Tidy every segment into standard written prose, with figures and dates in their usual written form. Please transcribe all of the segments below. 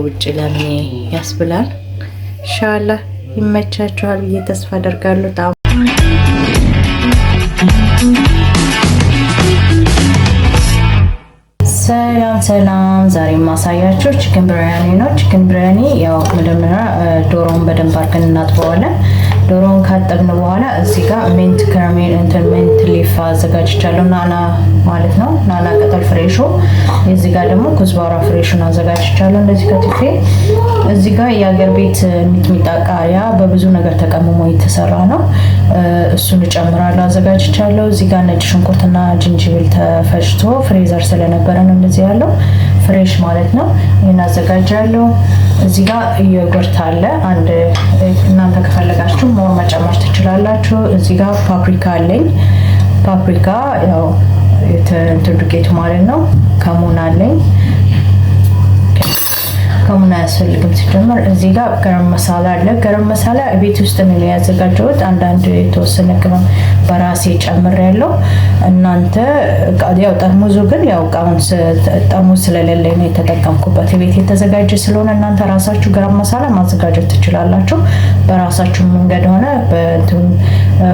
ውጭ ለምን ያስብላል። ኢንሻአላህ ይመቻችኋል ብዬ ተስፋ አደርጋለሁ። ሰላም ዛሬ ማሳያችሁ ቺክን ብሪያኒ ነው። ቺክን ብሪያኒ ያው መጀመሪያ ዶሮውን በደንብ አድርገን እናጥበዋለን። ዶሮውን ካጠብን በኋላ እዚህ ጋር ሜንት ከረሜል ሜንት ሊፍ አዘጋጅቻለሁ። ናና ማለት ነው። ናና ቅጠል ፍሬሹ። እዚህ ጋር ደግሞ ኩዝባራ ፍሬሹን አዘጋጅቻለሁ። እንደዚህ ከትፌ እዚህ ጋር የአገር ቤት ሚጥሚጣ ቃሪያ በብዙ ነገር ተቀምሞ የተሰራ ነው። እሱን እጨምራለሁ አዘጋጅቻለሁ። እዚህ ጋር ነጭ ሽንኩርትና ጅንጅብል ተፈጭቶ ፍሬዘር ስለነበረ ነው እንደዚህ ያለው ፍሬሽ ማለት ነው። ይሄን አዘጋጃለሁ። እዚህ ጋር ዮጉርት አለ። አንድ እናንተ ከፈለጋችሁ ሞር መጨመር ትችላላችሁ። እዚህ ጋር ፓፕሪካ አለኝ። ፓፕሪካ ያው ዱቄቱ ማለት ነው። ከሙን አለኝ። ከሙን አያስፈልግም ሲጀመር። እዚህ ጋር ገረም መሳላ አለ። ገረም መሳላ ቤት ውስጥ ነው ያዘጋጀሁት። አንዳንድ የተወሰነ ቅመም በራሴ ጨምሬያለሁ። እናንተ ያው ጠርሙዙ ግን ያው ጠርሙዝ ስለሌለኝ ነው የተጠቀምኩበት። ቤት የተዘጋጀ ስለሆነ እናንተ ራሳችሁ ገረም መሳላ ማዘጋጀት ትችላላችሁ። በራሳችሁ መንገድ ሆነ በእንትን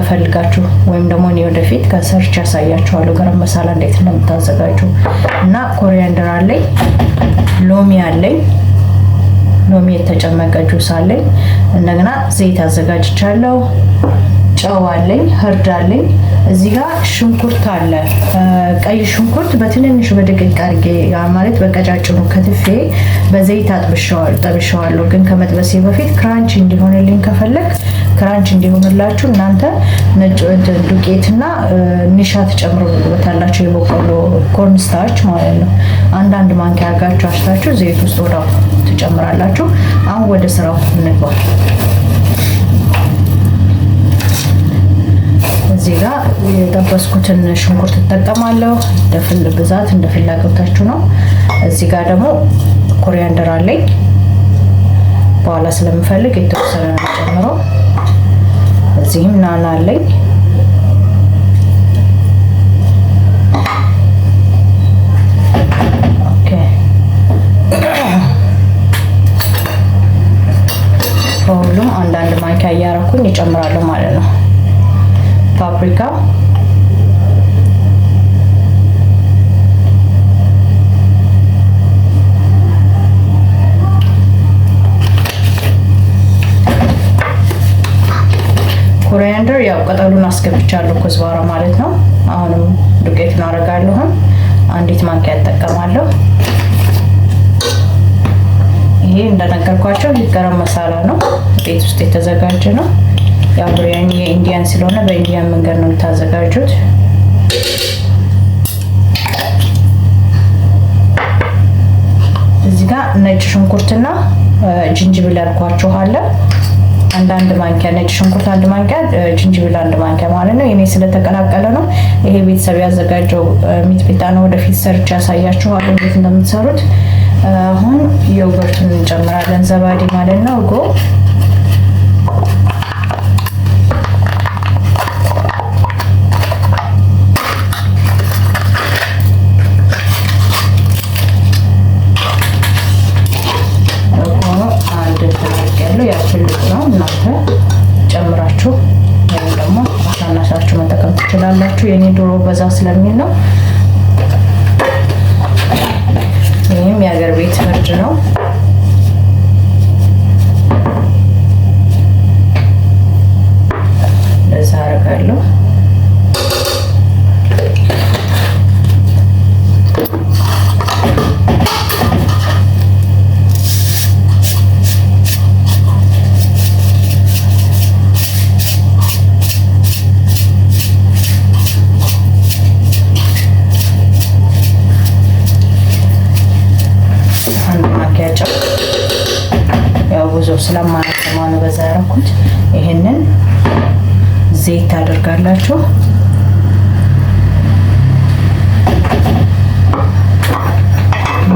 ፈልጋችሁ ወይም ደግሞ እኔ ወደፊት ከሰርች ያሳያችኋለሁ ገረም መሳላ እንዴት እንደምታዘጋጁ። እና ኮሪያንደር አለኝ፣ ሎሚ አለኝ፣ ሎሚ የተጨመቀ ጁስ አለኝ። እንደገና ዘይት አዘጋጅቻለሁ። ጨው አለኝ፣ ህርድ አለኝ። እዚህ ጋር ሽንኩርት አለ። ቀይ ሽንኩርት በትንንሹ በደቂቅ አድርጌ ማለት በቀጫጭኑ ከትፌ በዘይት ጠብሼዋለሁ። ግን ከመጥበሴ በፊት ክራንች እንዲሆንልኝ ከፈለክ ክራንች እንዲሆንላችሁ እናንተ ነጭ ዱቄትና ኒሻ ተጨምሩበታላችሁ። የበቆሎ ኮርንስታርች ማለት ነው። አንዳንድ ማንኪያ አድርጋችሁ አሽታችሁ ዘይት ውስጥ ወዳው ትጨምራላችሁ። አሁን ወደ ስራው እንግባ። እዚህ ጋር የጠበስኩትን ሽንኩርት ተጠቀማለሁ። ብዛት እንደ ፍላጎታችሁ ነው። እዚህ ጋር ደግሞ ኮሪያንደር አለኝ። በኋላ ስለምፈልግ የተወሰነ ነው ጨምረው። እዚህም ናና አለኝ። ኦኬ ሁሉም አንዳንድ ማንኪያ እያረኩኝ እጨምራለሁ ማለት ነው። ፓፕሪካ ኮሪያንደር ያው ቅጠሉን አስገብቻለሁ ኩዝባራ ማለት ነው። አሁንም ዱቄቱን አደርጋለሁ። አንዲት ማንኪያ እጠቀማለሁ። ይሄ እንደነገርኳችሁ ገረም መሳላ ነው። ቤት ውስጥ የተዘጋጀ ነው። ያው ብሪያኒ የኢንዲያን ስለሆነ በኢንዲያን መንገድ ነው የምታዘጋጁት። እዚህ ጋር ነጭ ሽንኩርትና ጅንጅብል ያልኳችሁ አለ። አንድ ማንኪያ ነጭ ሽንኩርት፣ አንድ ማንኪያ ጅንጅብል፣ አንድ ማንኪያ ማለት ነው። የኔ ስለተቀላቀለ ነው። ይሄ ቤተሰብ ያዘጋጀው ሚጥሚጣ ነው። ወደፊት ሰርች ያሳያችኋለሁ እንዴት እንደምትሰሩት። አሁን ዮጉርቱን እንጨምራለን። ዘባዲ ማለት ነው። ጨምራችሁ ወይም ደግሞ አሳናሻችሁ መጠቀም ትችላላችሁ። የኔ ዶሮ በዛ ስለሚል ነው። ይሄም የሀገር ቤት ፍርድ ነው። ለዛ አደርጋለሁ። ብዙ ስለማነሰማ ነው በዛ ያደረኩት። ይሄንን ዘይት ታደርጋላችሁ።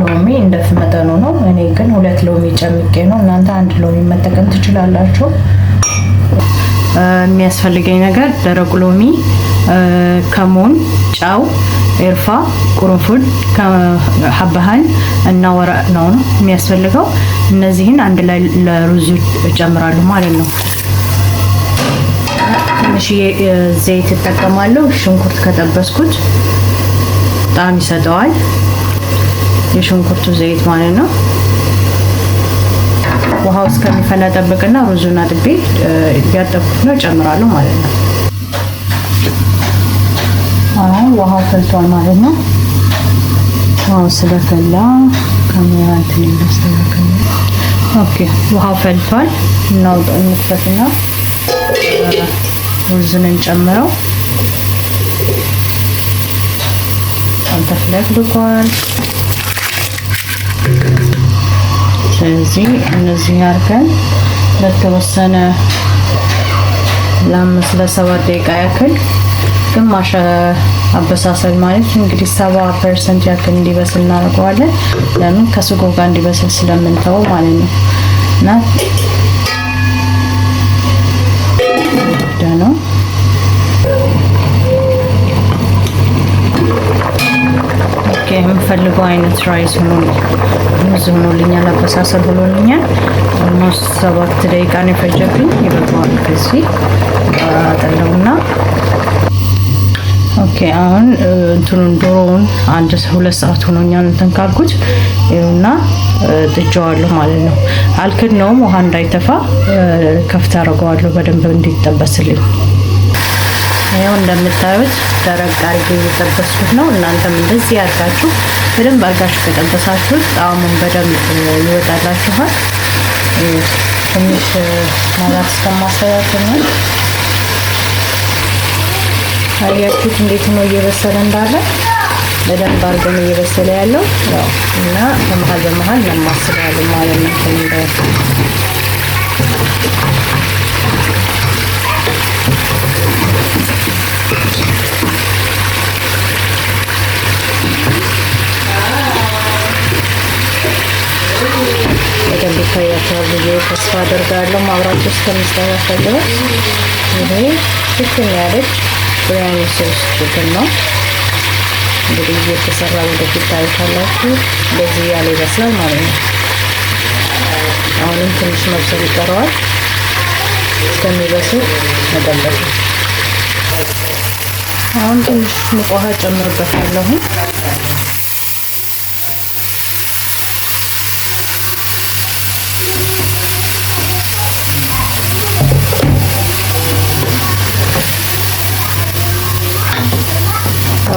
ሎሚ እንደ መጠኑ ነው። እኔ ግን 2 ሎሚ ጨምቄ ነው። እናንተ 1 ሎሚ መጠቀም ትችላላችሁ። የሚያስፈልገኝ ነገር ደረቅ ሎሚ፣ ከሙን፣ ጨው፣ ኤርፋ፣ ቁርንፉድ፣ ሀበሃን እና ወረቅ ነው የሚያስፈልገው። እነዚህን አንድ ላይ ለሩዙ እጨምራለሁ ማለት ነው። ትንሽ ዘይት እጠቀማለሁ። ሽንኩርት ከጠበስኩት ጣዕም ይሰጠዋል። የሽንኩርቱ ዘይት ማለት ነው። ውሃው እስከሚፈላ ጠብቅና ሩዙን አጥቤ ያጠብኩት ነው ጨምራለሁ ማለት ነው። አሁን ውሃው ፈልቷል ማለት ነው። ውሃው ስለፈላ ካሜራ እንትን ይመስላል። ኦኬ ውሃው ፈልቷል። እናውጣው እንክፈትና ሩዙን እንጨምረው። ተፍለቅልቋል። ስለዚህ እነዚህ አድርገን ለተወሰነ ለ7 ደቂቃ ያክል ግማሽ አበሳሰል ማለት እንግዲህ 70% ያክል እንዲበስል እናደርገዋለን። ለምን ከስጎ ጋር እንዲበስል ስለምንተው ማለት ነው። እና ደህና የምፈልገው አይነት ራይስ ሆኖልኛል። አበሳሰል ሆኖልኛል። ኦልሞስት 7 ደቂቃ ነው የፈጀብኝ። ይበቃዋል። ከዚህ አጠለውና ኦኬ አሁን እንትኑን ዶሮውን 1-2 ሰዓት ሆኖኛል እንትን ካልኩት ይኸውና ጥጄዋለሁ ማለት ነው። አልክድነውም ውሃ እንዳይተፋ ከፍታ አደርገዋለሁ በደንብ እንዲጠበስልኝ። ይኸው እንደምታዩት ደረቅ አድርጌ እየጠበስኩት ነው። እናንተም እንደዚህ አድርጋችሁ በደንብ አድርጋችሁ ከጠበሳችሁት ጣዕሙን በደንብ ይወጣላችኋል። ትንሽ ማለት እስከማሳያችሁ ነው። አያችሁት እንዴት ነው እየበሰለ እንዳለ? በደንብ አድርገን እየበሰለ ያለው ያው እና በመሃል በመሃል እናማስላለን ማለት ነው። በደንብ ይታያችኋል ብዬ ተስፋ አደርጋለሁ። ማብራቱ እስከሚስተካከል ድረስ ይሄ ትክክል ያለች ብሪያኒ ሶስ ቺክን ነው። እንግዲህ እየተሰራ ወደፊት ታዩታላችሁ። በዚህ ያለ ይበስላል ማለት ነው። አሁንም ትንሽ መብሰል ይቀረዋል። እስከሚበስል መጠበቅ ነው። አሁን ትንሽ ሙቅ ውሃ ጨምርበታለሁ።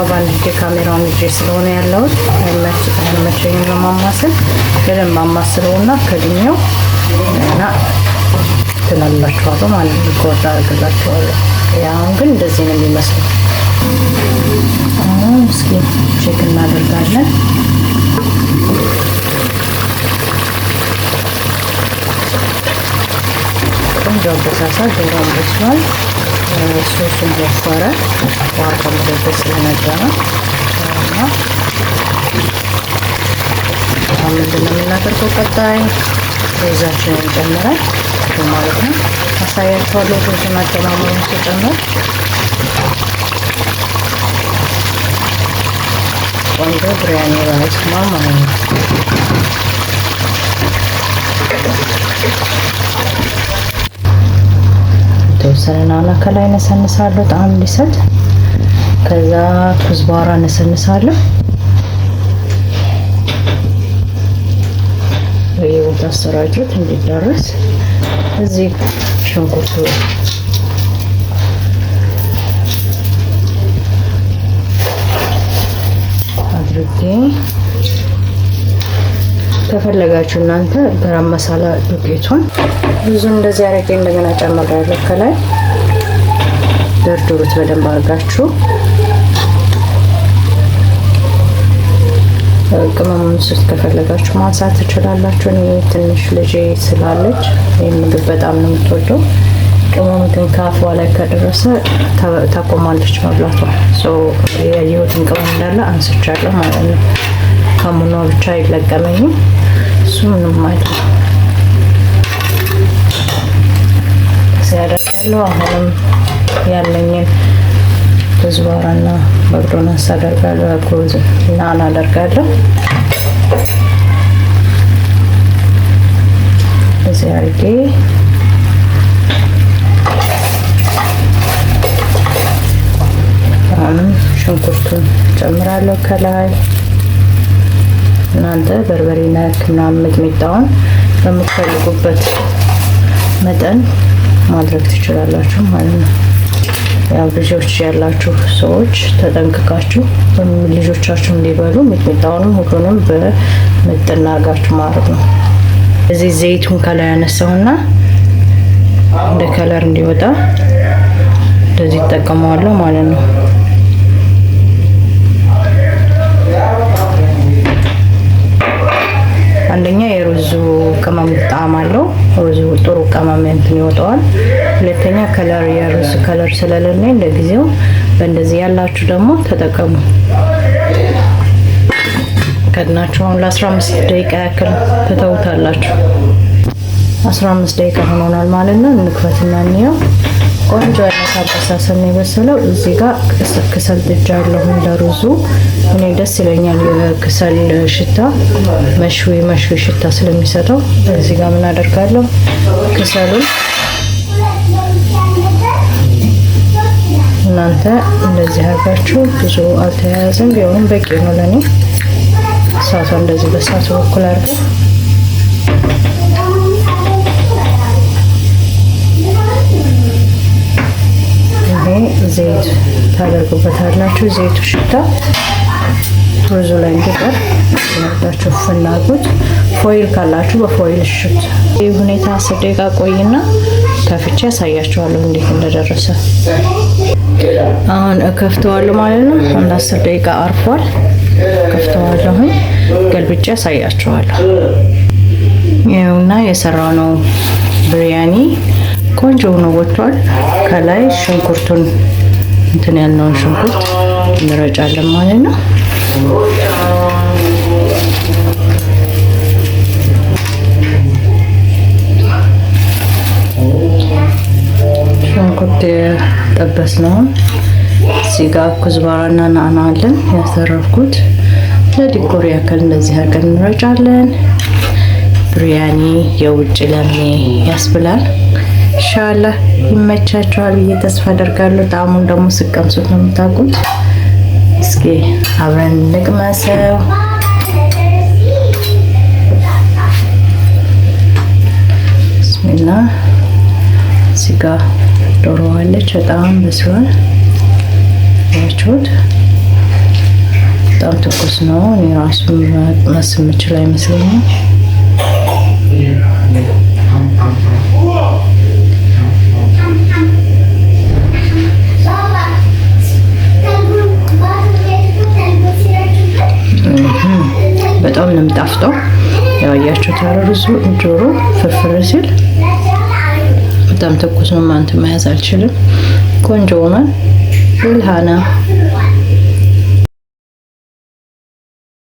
ባንዴ ካሜራውን ይዤ ስለሆነ ያለሁት አይመቸኝም ለማማሰል። በደንብ ማማስለውና ከድኛው እና ትላላችኋለሁ ማለት ነው። ኮዳ አድርጋችኋለሁ። ያው ግን እንደዚህ ነው የሚመስለው። አሁን እስኪ ቼክ እናደርጋለን። ቆንጆ አበሳሰል ዶሮውን በስሏል። ሶሱን ወፈረ። ውሃ ከመደበስ ስለነበረ እና ምንድን ነው የምናደርገው? ቀጣይ ሩዛችንን ጨምረን ማለት ነው። አሳያችኋለሁ። ሩዙን አጨማምረን ስጨምር ቆንጆ ብሪያኒ ራይስ ነው ማለት ነው። የተወሰነ ናና ከላይ ነሰንሳለሁ ጣዕም እንዲሰጥ። ከዛ ኩዝባራ ነሰንሳለሁ። በየቦታ አሰራጩት እንዲዳረስ። እዚህ ሽንኩርቱ አድርጌ ከፈለጋችሁ እናንተ ገረም መሳላ ዱቄቱን ብዙን እንደዚህ አረቄ እንደገና ጨምራለሁ። ከላይ ደርድሩት በደንብ አድርጋችሁ። ቅመሙን ከፈለጋችሁ ማንሳት ትችላላችሁ። እኔ ትንሽ ልጄ ስላለች ይህን ምግብ በጣም ነው የምትወደው። ቅመም ግን ከአፏ ላይ ከደረሰ ታቆማለች መብላቷ። ያየሁትን ቅመም እንዳለ አንስቻለሁ ማለት ነው። ከሙኗ ብቻ አይለቀመኝም። እሱ ምንም ማለት ነው ሲያደርጋለሁ። አሁንም ያለኝን ኩዝባራና በግዶናስ አደርጋለሁ። አኩዝ ናና አደርጋለሁ። እዚህ አድርጌ አሁን ሽንኩርቱን ጨምራለሁ ከላይ። እናንተ በርበሬ ነክ ምናምን ሚጥሚጣውን በምትፈልጉበት መጠን ማድረግ ትችላላችሁ ማለት ነው። ያው ልጆች ያላችሁ ሰዎች ተጠንቅቃችሁ ልጆቻችሁ እንዲበሉ ሚጥሚጣውንም ሁሉንም በመጠን አድርጋችሁ ማለት ነው። እዚህ ዘይቱን ከላይ ያነሳውና እንደ ከለር እንዲወጣ እንደዚህ ተጠቀመዋለሁ ማለት ነው። አንደኛ የሩዙ ቅመም ጣዕም አለው። ሩዙ ጥሩ ቅመም እንትን ይወጣዋል። ሁለተኛ ከለር የሩዝ ከለር ስለሌለኝ ለጊዜው በእንደዚህ ያላችሁ ደግሞ ተጠቀሙ። ከድናችሁ ለ15 ደቂቃ ያክል ተተውታላችሁ። 15 ደቂቃ ሆኖናል ማለት ነው። እንክፈትና እንየው። ቆንጆ አይነት አበሳሰል ነው የበሰለው። እዚህ ጋር ክሰል ጥጃለሁ ለሩዙ። እኔ ደስ ይለኛል የክሰል ሽታ፣ መሽዊ ሽታ ስለሚሰጠው እዚህ ጋር ምን አደርጋለሁ? ክሰሉን እናንተ እንደዚህ አድርጋችሁ ብዙ አልተያያዘም ቢሆንም በቂ ነው ለኔ። እሳቷ እንደዚህ በእሳቱ በኩል አድርገው ዘይት ታደርጉበታላችሁ። ዘይቱ ሽታ ሩዙ ላይ እንዲቀር ያላችሁ ፍላጎት ፎይል ካላችሁ በፎይል ሽት። ይህ ሁኔታ 10 ደቂቃ ቆይና ከፍቼ ያሳያችኋለሁ እንዴት እንደደረሰ። አሁን እከፍተዋለሁ ማለት ነው። አንድ 10 ደቂቃ አርፏል። ከፍተዋለሁ፣ ገልብጬ ያሳያችኋለሁ። ይኸውና የሰራው ነው ብሪያኒ ቆንጆ ሆኖ ወጥቷል። ከላይ ሽንኩርቱን እንትን ያልነውን ሽንኩርት እንረጫለን ማለት ነው። ሽንኩርት የጠበስነው እዚህ ጋር ኩዝባራና ናና አለን ያሰረፍኩት። ለዲኮር ያክል እንደዚህ አድርገን እንረጫለን። ብሪያኒ የውጭ ለኔ ያስብላል። ኢንሻአላህ ይመቻችኋል ብዬ ተስፋ አደርጋለሁ። ጣዕሙን ደግሞ ስቀምሱት ነው የምታውቁት። እስኪ አብረን እንቅመሰው። ብስሚላ። እዚህ ጋር ዶሮ አለች፣ በጣም በስሏል። ያችሁት በጣም ትኩስ ነው። እኔ ራሱ መቅመስ የምችል አይመስለኝም። በጣም ነው የሚጣፍጠው። ያያችሁት ሩዙ ዶሮ ፍርፍር ሲል በጣም ትኩስ ነው። ማንተ መያዝ አልችልም። ቆንጆ ሆኗል። ብልሃና